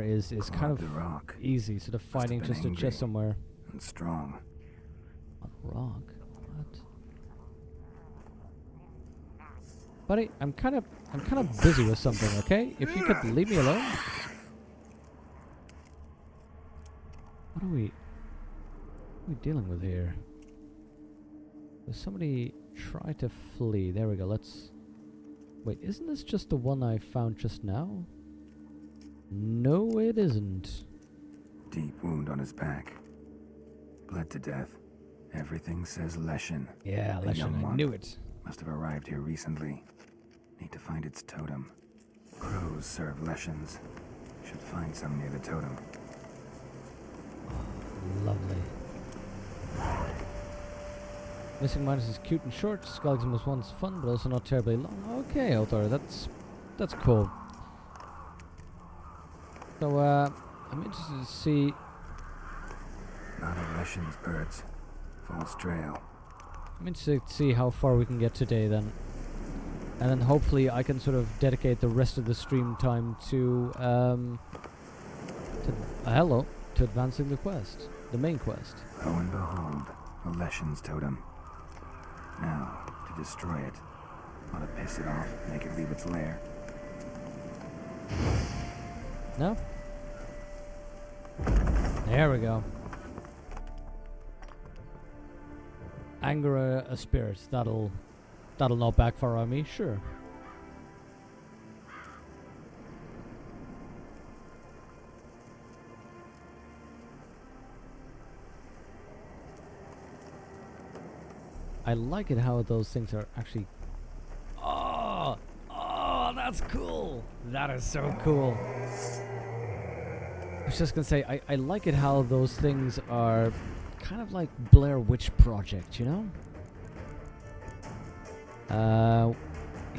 is kind of the rock. easy, sort of fighting just a chest somewhere. And strong. On rock? What? Buddy, I'm kind of busy with something, okay? If you could leave me alone. What are we dealing with here? Does somebody try to flee? There we go, let's... Wait, isn't this just the one I found just now? No, it isn't. Deep wound on his back. Bled to death. Everything says Leshen. Yeah, Leshen, I knew it. Must have arrived here recently. Need to find its totem. Crows serve Leshens. Should find some near the totem. Lovely. Missing Midas is cute and short. Skeleton was once fun, but also not terribly long. Okay, Author, that's cool. So, I'm interested to see... Not a Leshen's birds. False trail. I'm interested to see how far we can get today, then. And then hopefully I can sort of dedicate the rest of the stream time to advancing the quest. The main quest. Lo and behold, a Leshen's totem. Now, to destroy it. Ought to piss it off, make it leave its lair. No? There we go. Anger a spirit. That'll not backfire on me, sure. I like it how those things are actually... Oh, that's cool. That is so cool. I was just gonna say, I like it how those things are kind of like Blair Witch Project, you know?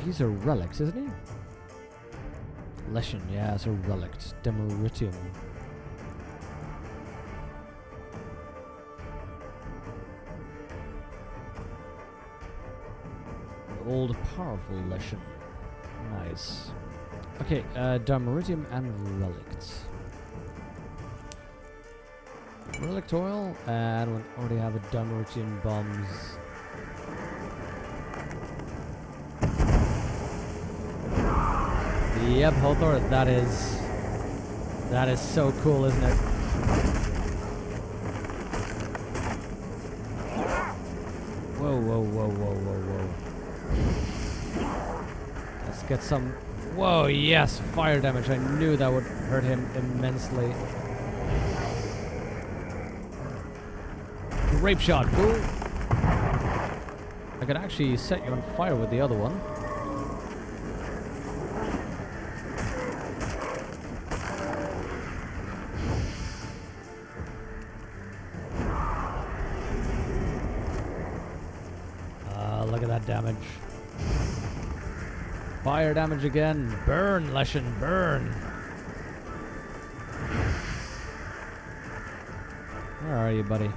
He's a relic, isn't he? Leshen, yeah, it's a relic. Demoritium. Old powerful Leshen. Nice. Okay, Dimeritium and Relics. Relic oil, and we already have a Dimeritium bombs. Yep, Hothor, that is so cool, isn't it? Whoa, whoa, whoa, whoa, whoa, whoa. Let's get some... Whoa, yes! Fire damage. I knew that would hurt him immensely. Grape shot, fool! I could actually set you on fire with the other one. Look at that damage. Fire damage again. Burn, Leshen, burn. Where are you, buddy?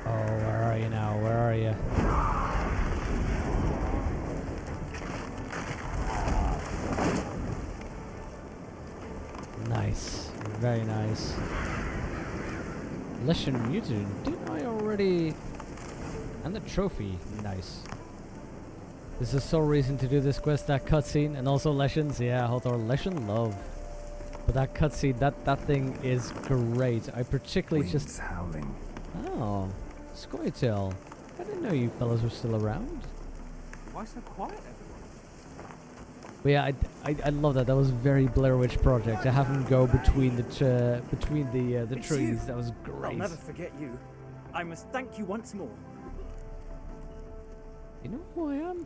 Oh, where are you now? Where are you? Nice. Very nice. Leshen mutated. Didn't I already... And the trophy. Nice. This is sole reason to do this quest, that cutscene, and also Leshen's. Yeah, Hothor, Leshen love. But that cutscene, that thing is great. I particularly Winds just... howling. Oh. Scoia'tael. I didn't know you fellas were still around. Why so quiet, everyone? But yeah, I love that. That was very Blair Witch Project. To have him go between the It's trees. you. That was great. I'll never forget you. I must thank you once more. You know who I am?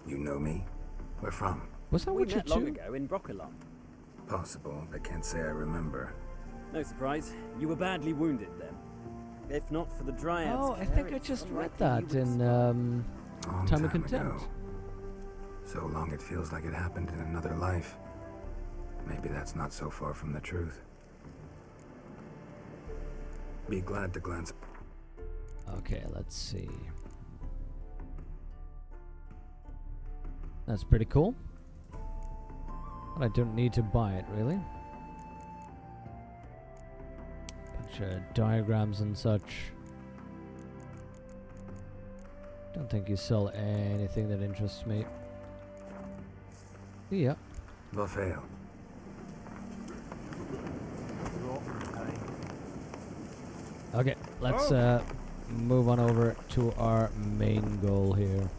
You know me? Where from? Was that We Witcher met long 2? ago in Broccolon. Possible, but can't say I remember. No surprise, you were badly wounded then. If not for the Dryads. Oh, I think I just read that in Long Time of Contempt. ago. So long it feels like it happened in another life. Maybe that's not so far from the truth. Be glad to glance. Okay, let's see. That's pretty cool. But I don't need to buy it, really. Bunch of diagrams and such. Don't think you sell anything that interests me. Yeah. Buffet. Okay, let's move on over to our main goal here.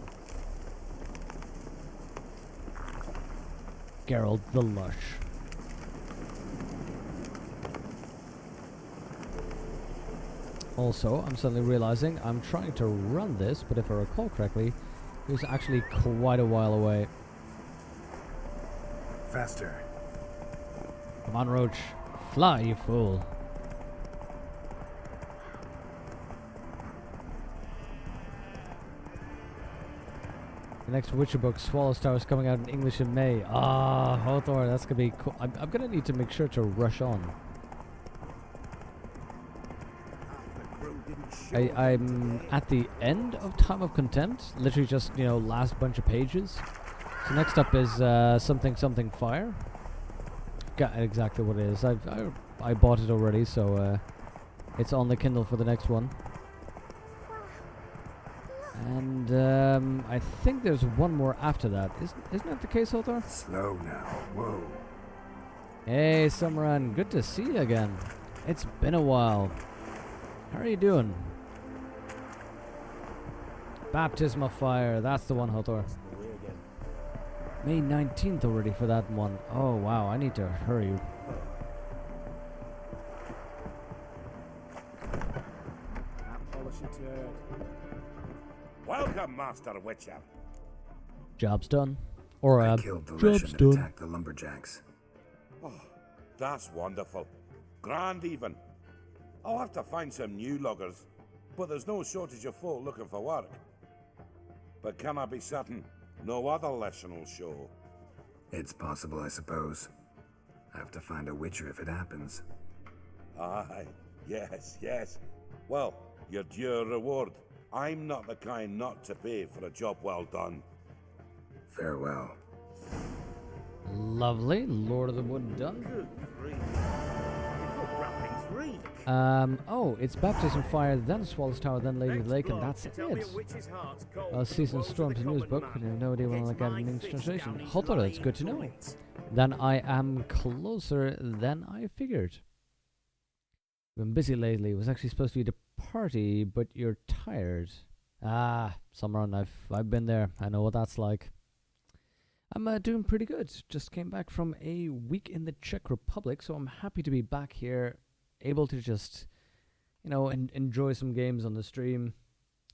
Geralt the Lush. Also, I'm suddenly realizing I'm trying to run this, but if I recall correctly, it was actually quite a while away. Faster. Come on, Roach. Fly, you fool. The next Witcher book, Swallow Star, is coming out in English in May. Ah, Hothor, that's gonna be cool. I'm gonna need to make sure to rush on. I'm at the end of Time of Content. Literally just, you know, last bunch of pages. So next up is something something fire. Got exactly what it is. I bought it already, so it's on the Kindle for the next one. And I think there's one more after that. Isn't that the case, Hothor? Slow now. Whoa. Hey, Summeran. Good to see you again. It's been a while. How are you doing? Baptism of Fire. That's the one, Hothor. May 19th already for that one. Oh, wow. I need to hurry. Welcome, Master Witcher. Job's done. Or, I killed the job's Leshen that done. attacked the lumberjacks. Oh, that's wonderful. Grand even. I'll have to find some new loggers, but there's no shortage of folk looking for work. But can I be certain no other Leshen will show? It's possible, I suppose. I have to find a Witcher if it happens. Aye, yes. Well, your due reward. I'm not the kind not to pay for a job well done. Farewell. Lovely. Lord of the Wood done. Oh, it's Baptism Fire, then Swallow's Tower, then Lady of the Lake, and that's it. Season Storm's a news book, but I have no idea when I'll get an English translation. Hothor, it's good to know. Then I am closer than I figured. Been busy lately. It was actually supposed to be the party, but you're tired. Ah, Summeron, I've been there. I know what that's like. I'm doing pretty good. Just came back from a week in the Czech Republic, so I'm happy to be back here, able to just, you know, enjoy some games on the stream.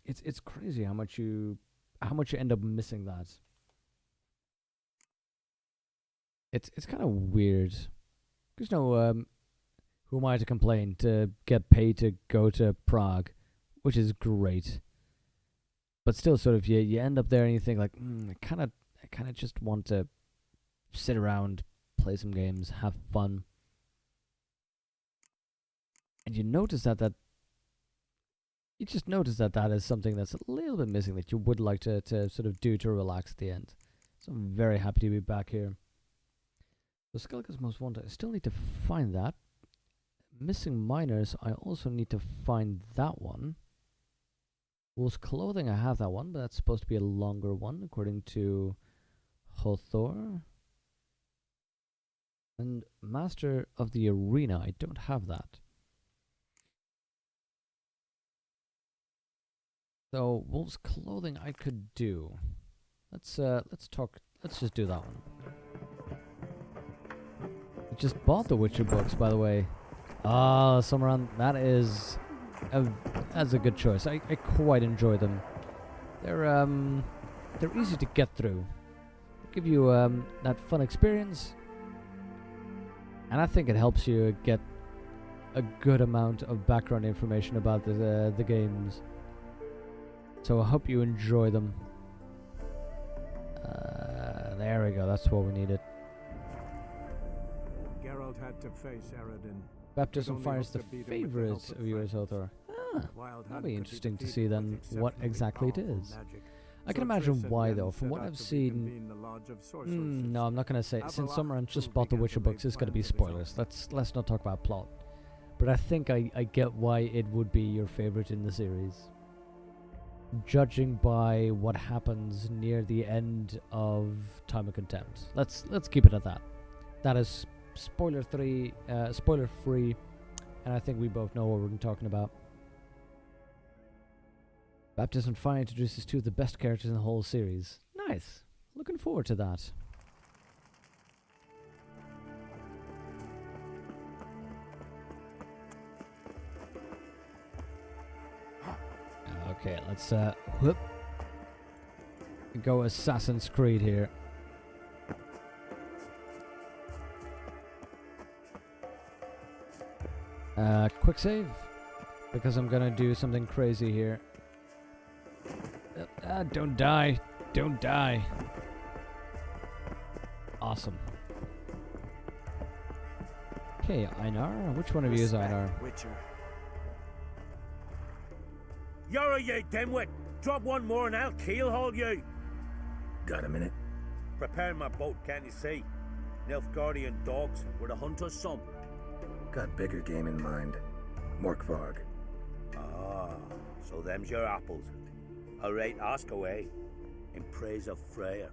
It's crazy how much you end up missing that. It's kind of weird. Because, you know, who am I to complain to get paid to go to Prague, which is great. But still, sort of, you end up there and you think like, I kind of just want to sit around, play some games, have fun. And you notice that you just notice that is something that's a little bit missing that you would like to sort of do to relax at the end. So I'm very happy to be back here. So Skellige's Most Wanted, I still need to find that. Missing Miners, I also need to find that one. Wolf's Clothing, I have that one, but that's supposed to be a longer one, according to Hothor. And Master of the Arena, I don't have that. So Wolf's Clothing I could do. Let's just do that one. I just bought the Witcher books, by the way. Ah, Summeron, that's a good choice. I quite enjoy them. They're easy to get through. They give you that fun experience, and I think it helps you get a good amount of background information about the games. So I hope you enjoy them. There we go. That's what we needed. Geralt had to face Eredin. Baptism Fire is the favorite of yours, author. That'll be interesting to see then what exactly it is. I can imagine why though. From what I've seen, no, I'm not gonna say. Since Summerand just bought the Witcher books, it's gonna be spoilers. Let's not talk about plot. But I think I get why it would be your favorite in the series. Judging by what happens near the end of Time of Contempt. Let's keep it at that. That is spoiler free, and I think we both know what we're talking about. Baptism Fire introduces two of the best characters in the whole series. Nice. Looking forward to that. Okay, let's go Assassin's Creed here. Quick save, because I'm gonna do something crazy here. Don't die. Don't die. Awesome. Okay, Einar. Which one of you is Einar? Witcher. You're you dimwit! Drop one more and I'll keelhaul you! Got a minute? Prepare my boat, can't you see? Nilfgaardian dogs were the hunter's son. Got bigger game in mind. Morkvarg. Ah, so them's your apples. Alright, ask away. In praise of Freya.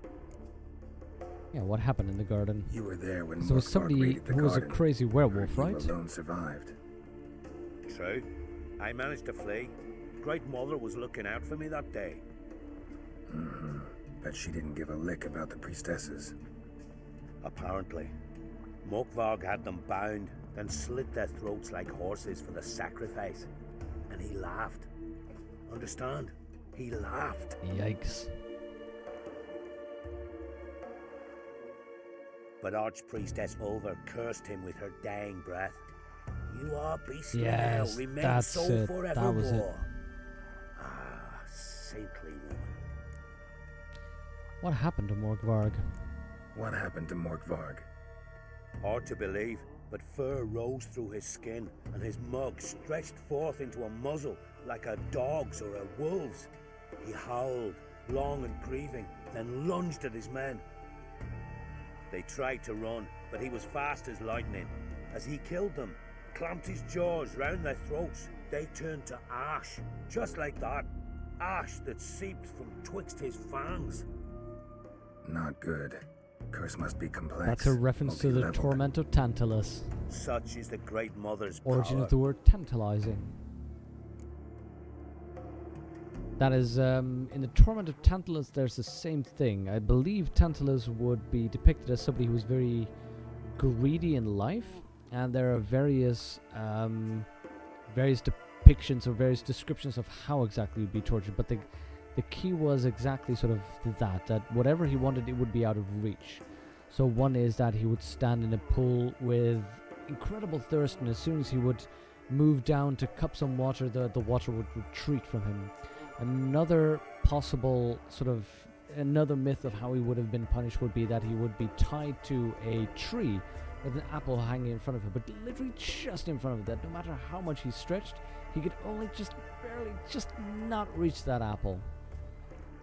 Yeah, what happened in the garden? You were there when So Morkvarg was somebody raided the who was a garden. crazy werewolf, Heard right? You alone survived. True. I managed to flee. Great Mother was looking out for me that day. Mm-hmm. But she didn't give a lick about the priestesses. Apparently. Morkvarg had them bound, then slit their throats like horses for the sacrifice. And he laughed. Understand? He laughed. Yikes. But Archpriestess Ulver cursed him with her dying breath. You are beastly Yes, now, remain that's so it. forevermore. That was it. Ah, saintly woman. What happened to Morkvarg? What happened to Morkvarg? Hard to believe, but fur rose through his skin, and his mug stretched forth into a muzzle like a dog's or a wolf's. He howled, long and grieving, then lunged at his men. They tried to run, but he was fast as lightning. As he killed them, clamped his jaws round their throats, they turned to ash, just like that. Ash that seeped from twixt his fangs. Not good. Curse must be complex. That's a reference to the multi-leveled. torment of Tantalus. Such is the Great Mother's Origin power. of the word tantalizing. That is, in the Torment of Tantalus, there's the same thing. I believe Tantalus would be depicted as somebody who was very greedy in life, and there are various depictions or various descriptions of how exactly he'd be tortured. But the key was exactly sort of that whatever he wanted, it would be out of reach. So one is that he would stand in a pool with incredible thirst, and as soon as he would move down to cup some water, the water would retreat from him. Another possible another myth of how he would have been punished would be that he would be tied to a tree with an apple hanging in front of him, but literally just in front of him, that no matter how much he stretched, he could only barely not reach that apple.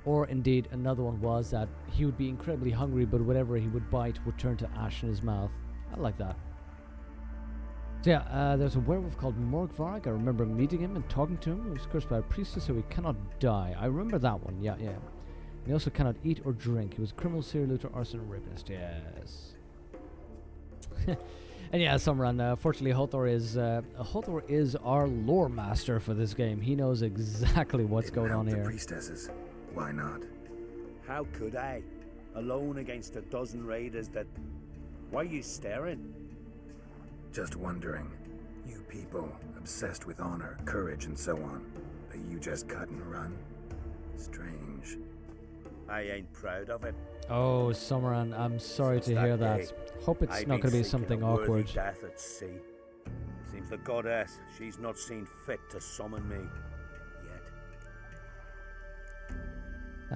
Or indeed, another one was that he would be incredibly hungry, but whatever he would bite would turn to ash in his mouth. I like that. So yeah, there's a werewolf called Morkvarg. I remember meeting him and talking to him. He was cursed by a priestess, so he cannot die. I remember that one, yeah. And he also cannot eat or drink. He was a criminal, serial looter, arson, and rapist, yes. And yeah, Summerand, fortunately Hothor is our lore master for this game. He knows exactly what's Didn't going on help here. The priestesses. Why not? How could I? Alone against a dozen raiders that... Why are you staring? Just wondering. You people, obsessed with honor, courage, and so on. But you just cut and run? Strange. I ain't proud of it. Oh, Summerand, I'm sorry Since to that hear day, that. Hope it's I've not been going to be seeking something a worthy awkward. death at sea. Seems the goddess, she's not seen fit to summon me yet.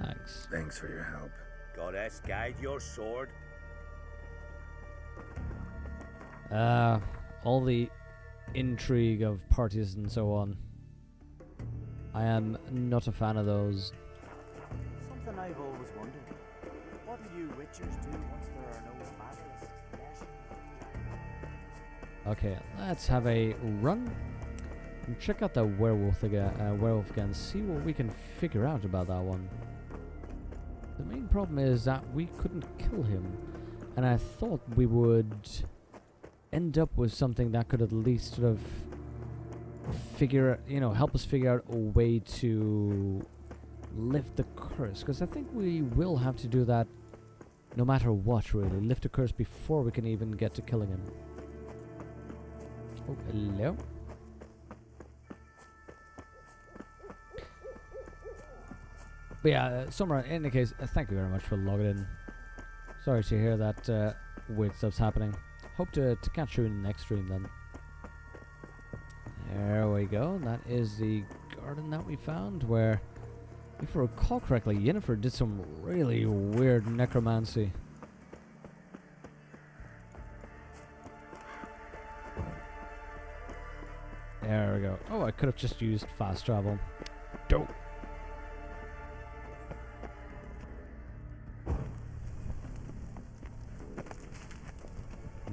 Thanks. Thanks for your help. Goddess, guide your sword. All the intrigue of parties and so on. I am not a fan of those. Something I've always wondered. What do you witchers do once there are no matters? Okay, let's have a run and check out the werewolf again. See what we can figure out about that one. The main problem is that we couldn't kill him, and I thought we would end up with something that could at least sort of help us figure out a way to lift the curse, because I think we will have to do that no matter what, really. Lift the curse before we can even get to killing him. Oh, hello. But yeah, Summer, in any case, thank you very much for logging in. Sorry to hear that weird stuff's happening. Hope to catch you in the next stream then. There we go. That is the garden that we found, where, if I recall correctly, Yennefer did some really weird necromancy. There we go. Oh, I could have just used fast travel. Dope.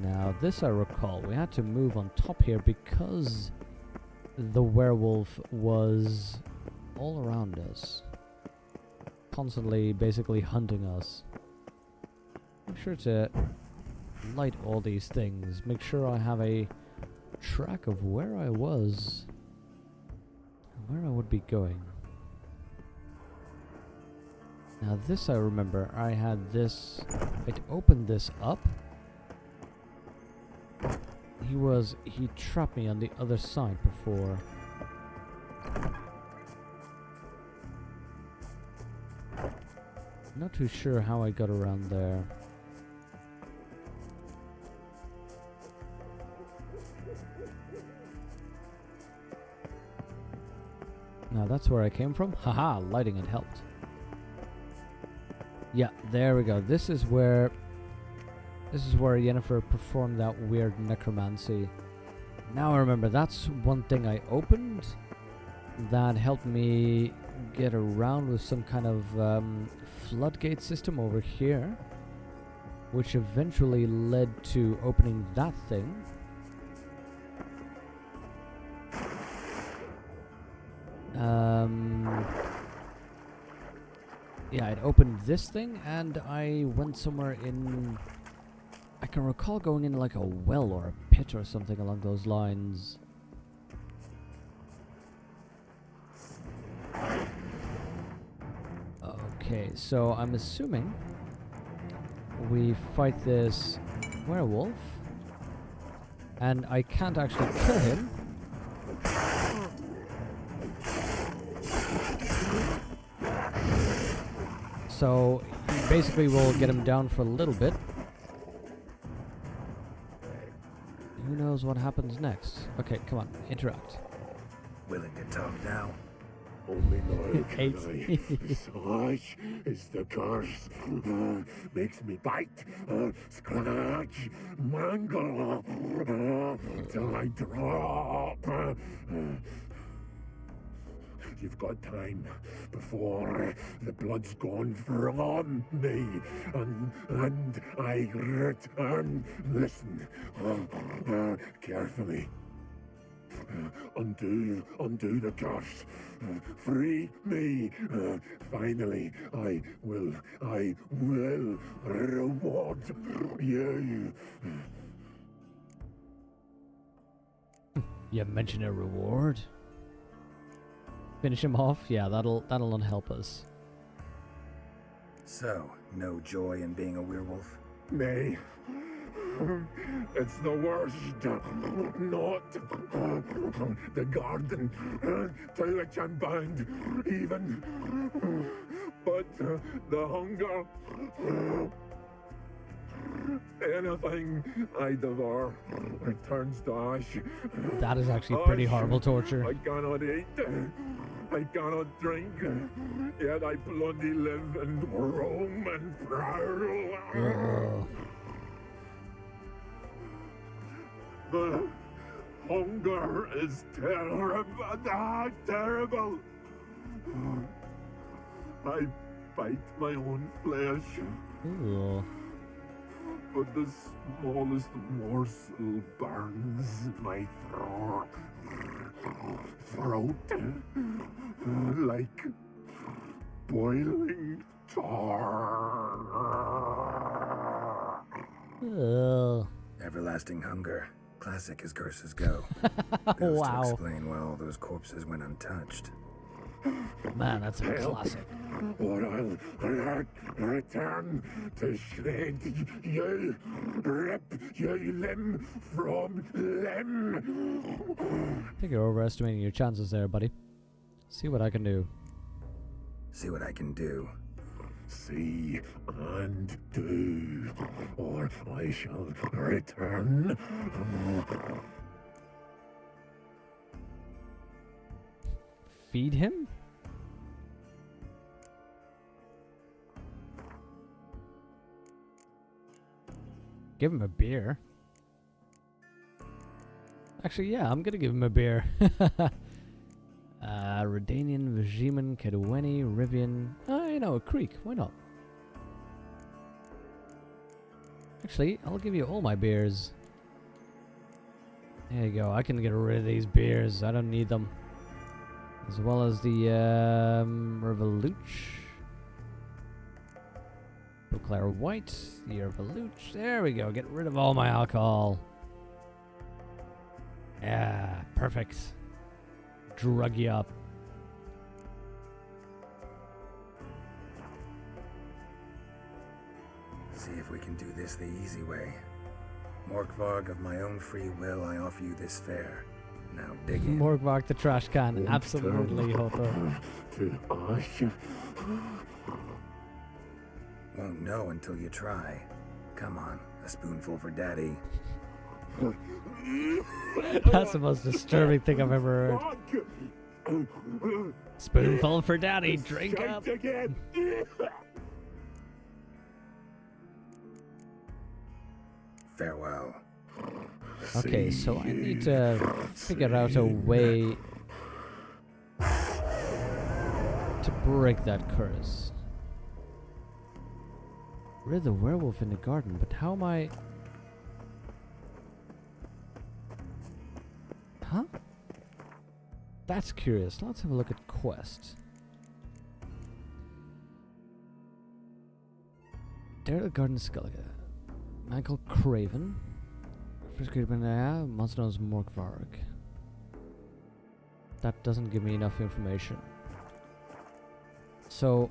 Now, this I recall, we had to move on top here because the werewolf was all around us, constantly basically hunting us. Make sure to light all these things. Make sure I have a track of where I was and where I would be going. Now this I remember, I had this, I'd opened this up. He trapped me on the other side before. Not too sure how I got around there. Now that's where I came from. Haha, lighting it helped. Yeah, there we go. This is where Yennefer performed that weird necromancy. Now I remember, that's one thing I opened that helped me get around with some kind of floodgate system over here, which eventually led to opening that thing. Yeah, I'd opened this thing and I went somewhere in... I can recall going in like a well or a pit or something along those lines. Okay, so I'm assuming we fight this werewolf and I can't actually kill him. So basically we'll get him down for a little bit. Who knows what happens next? Okay, come on, interact. Willing to talk now? Only my Eight. Such is the curse. Makes me bite, scratch, mangle, till I drop. You've got time before the blood's gone from me, and I return. Listen carefully. Undo the curse. Free me. Finally, I will reward you. You mentioned a reward? Finish him off? Yeah, that'll help us. So, no joy in being a werewolf? Nay. It's the worst. Not the garden to which I'm bound, even. But the hunger. Anything I devour turns to ash. That is actually pretty horrible torture. I cannot eat. I cannot drink. Yet I bloody live and roam and prowl. Hunger is terrible. Terrible. I bite my own flesh, Ooh. but the smallest morsel burns my throat like boiling tar. Ugh. Everlasting hunger. Classic as curses go. Goes Wow. to explain why all those corpses went untouched. Man, that's a classic. Or I'll return to shred ye, rip ye limb from limb. I think you're overestimating your chances there, buddy. See what I can do. See what I can do. See and do, or I shall return. Feed him? Give him a beer. Actually, yeah, I'm gonna give him a beer. Redanian, Vajiman, Kedweni, Rivian. You know, a creek. Why not? Actually, I'll give you all my beers. There you go. I can get rid of these beers. I don't need them. As well as the Revoluch. Proclair White. The Revoluch. There we go. Get rid of all my alcohol. Yeah, perfect. Drug you up. See if we can do this the easy way. Morkvarg, of my own free will, I offer you this fare. Now dig in. Morgvark the trash can. Absolutely, Hoto. To ash. Won't know until you try. Come on, a spoonful for Daddy. That's the most disturbing thing I've ever heard. Spoonful for Daddy. Drink up. Again. Farewell. Okay, so I need to figure out a way to break that curse. Rid of the werewolf in the garden, but how am I... Huh? That's curious. Let's have a look at quest. Dare the Garden Skellige. Michael Craven. First Craven, monster knows Morkvarg. That doesn't give me enough information. So,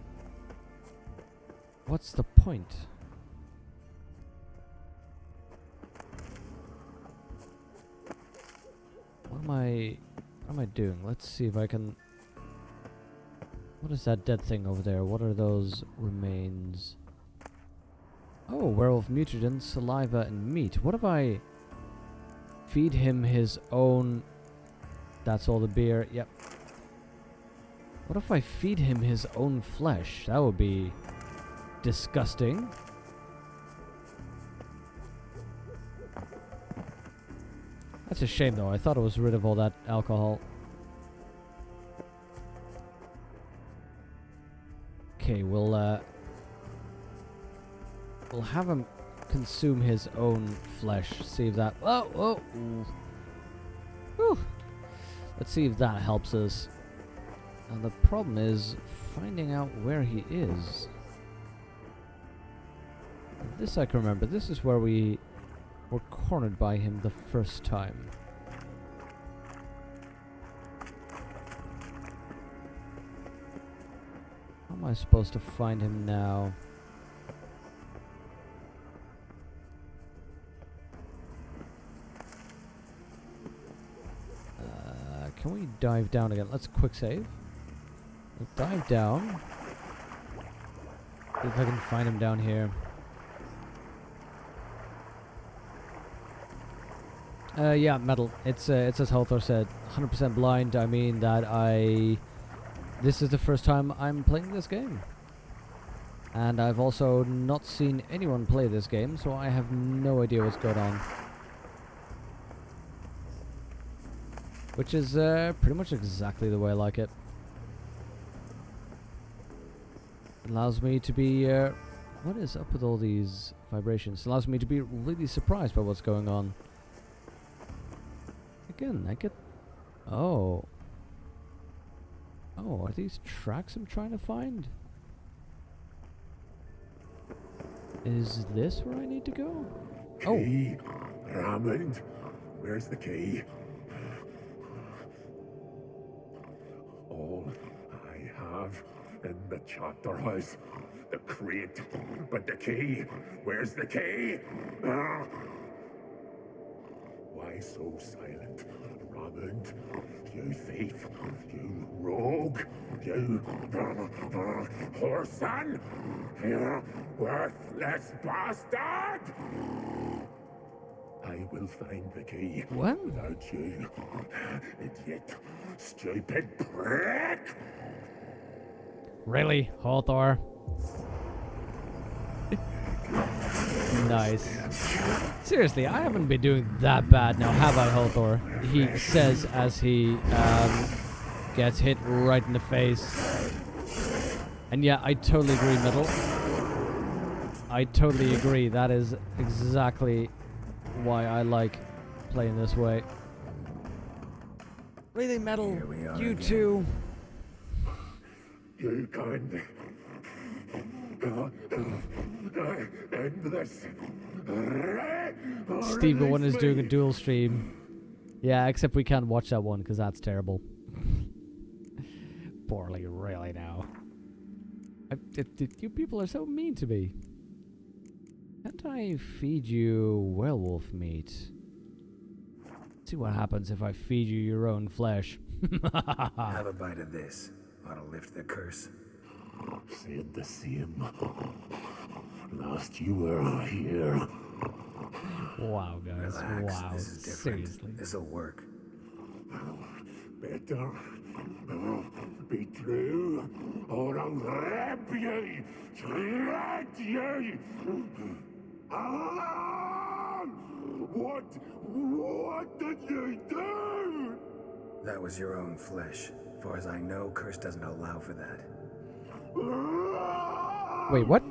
what's the point? What am I doing? Let's see if I can... What is that dead thing over there? What are those remains? Oh, werewolf mutagen, saliva, and meat. What if I feed him his own... That's all the beer, yep. What if I feed him his own flesh? That would be disgusting. That's a shame though, I thought it was rid of all that alcohol. Okay, we'll have him consume his own flesh. See if that... Oh, oh! Whew. Let's see if that helps us. And the problem is finding out where he is. This I can remember. This is where we were cornered by him the first time. How am I supposed to find him now? Can we dive down again? Let's quick save. Let's dive down. See if I can find him down here. Yeah, metal. It's as Halthor said, 100% blind. I mean that this is the first time I'm playing this game. And I've also not seen anyone play this game, so I have no idea what's going on. Which is pretty much exactly the way I like it. Allows me to be... what is up with all these vibrations? Allows me to be really surprised by what's going on. Again, I get... Oh. Oh, are these tracks I'm trying to find? Is this where I need to go? Key, Raymond, where's the key? All I have in the chapter house, the crate, but the key, where's the key? Ah. Why so silent, Raymond? You thief, you rogue, you whoreson, you worthless bastard! I will find the key. What? Without you, idiot, stupid prick! Really, Hawthor? Nice. Seriously, I haven't been doing that bad now, have I, Hawthor? He says as he gets hit right in the face. And yeah, I totally agree, Metal. I totally agree. That is exactly why I like playing this way. Really, Metal? Here we are You again. too? You can end this. Steve one is doing a dual stream. Yeah, except we can't watch that one because that's terrible. Poorly, really now. You people are so mean to me. Can't I feed you werewolf meat? See what happens if I feed you your own flesh. Have a bite of this. Ought to lift the curse. Said the same. Last you were here. Wow, guys. Relax. Wow. This is different. Seriously. This'll work. Better be true, or I'll rip you, shred you. Ah! What did you do? That was your own flesh. Far as I know, curse doesn't allow for that. Wait, what?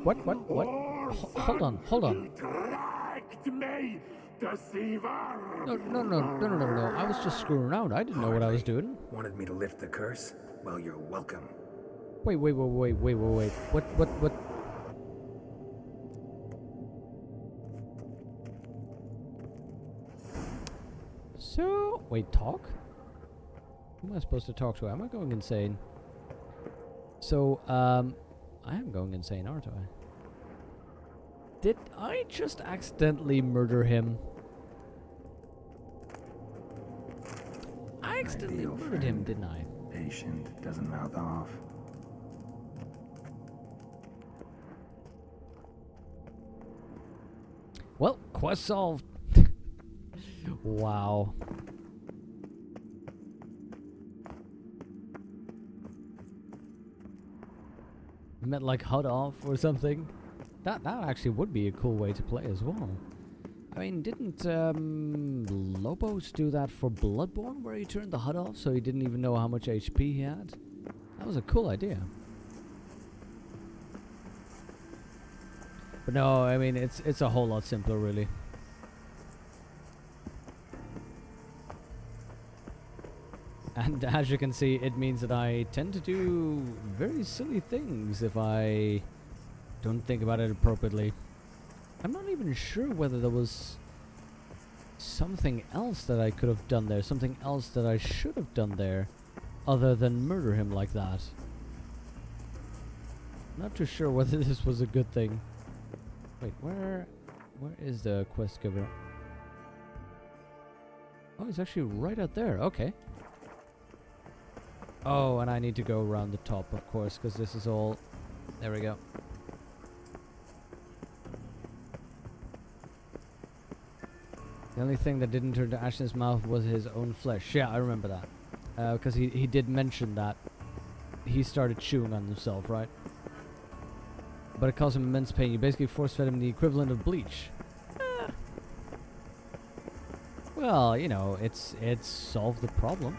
Hold on. You tracked me, deceiver. No. I was just screwing around. I didn't know what I was doing. Wanted me to lift the curse? Well, you're welcome. Wait. What? So, wait, talk? Who am I supposed to talk to? Am I going insane? So, I am going insane, aren't I? Did I just accidentally murder him? I accidentally Ideal murdered him, friend. didn't I? Patient, doesn't mouth off. Well, quest solved. Wow. Meant like hot off or something. That actually would be a cool way to play as well. I mean, didn't Lobos do that for Bloodborne, where he turned the HUD off so he didn't even know how much HP he had? That was a cool idea. But no, I mean, it's a whole lot simpler, really. And as you can see, it means that I tend to do very silly things if I don't think about it appropriately. I'm not even sure whether there was something else that I could have done there, something else that I should have done there, other than murder him like that. Not too sure whether this was a good thing. Wait, where is the quest giver? Oh, he's actually right out there. Okay. Oh, and I need to go around the top, of course, because this is all... There we go. The only thing that didn't turn to ash in his mouth was his own flesh. Yeah, I remember that. Because he did mention that he started chewing on himself, right? But it caused him immense pain. You basically force-fed him the equivalent of bleach. Well, you know, it's solved the problem.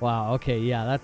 Wow, okay, yeah, that's